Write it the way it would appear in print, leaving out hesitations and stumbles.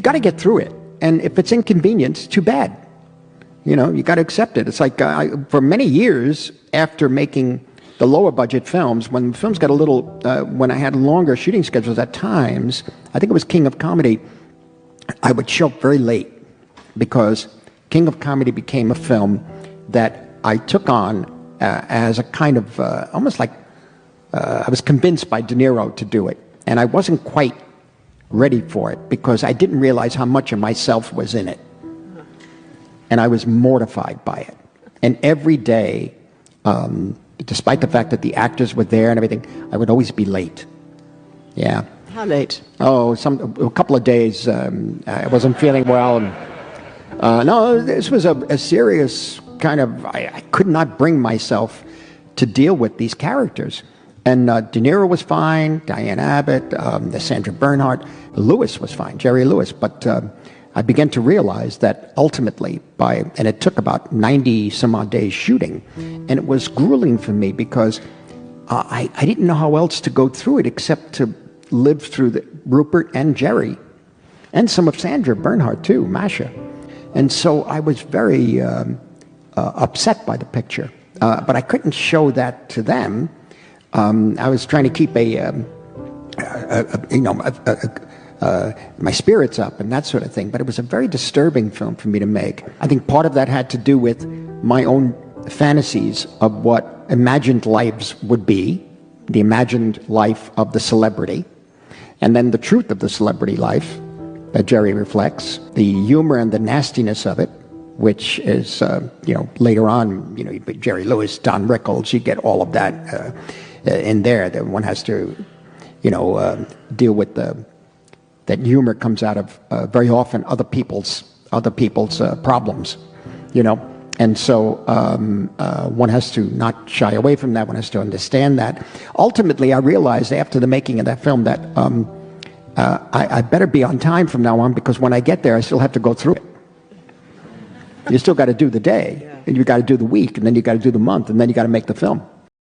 You got to get through it. And if it's inconvenient, too bad. You know, you got to accept it. It's like for many years after making the lower budget films, when films got a little, when I had longer shooting schedules at times, I think it was King of Comedy, I would show up very late because King of Comedy became a film that I took on as a kind of, almost like, I was convinced by De Niro to do it. And I wasn't quite ready for it because I didn't realize how much of myself was in it. And I was mortified by it. And every day, despite the fact that the actors were there and everything, I would always be late. Yeah. How late? Oh, a couple of days. I wasn't feeling well. And, no, this was a serious kind of, I could not bring myself to deal with these characters. And De Niro was fine, Diane Abbott, Sandra Bernhard, Lewis was fine, Jerry Lewis. But I began to realize that ultimately, and it took about 90 some odd days shooting, and it was grueling for me because I didn't know how else to go through it except to live through Rupert and Jerry, and some of Sandra Bernhard too, Masha. And so I was very upset by the picture, but I couldn't show that to them. I was trying to keep my spirits up and that sort of thing, but it was a very disturbing film for me to make. I think part of that had to do with my own fantasies of what imagined lives would be, the imagined life of the celebrity, and then the truth of the celebrity life that Jerry reflects, the humor and the nastiness of it, which is, later on, Jerry Lewis, Don Rickles, you get all of that in there. That one has to, deal with that humor comes out of very often other people's problems, and so one has to not shy away from that. One has to understand that. Ultimately, I realized after the making of that film that I better be on time from now on, because when I get there, I still have to go through it. You still got to do the day, and you got to do the week, and then you got to do the month, and then you got to make the film.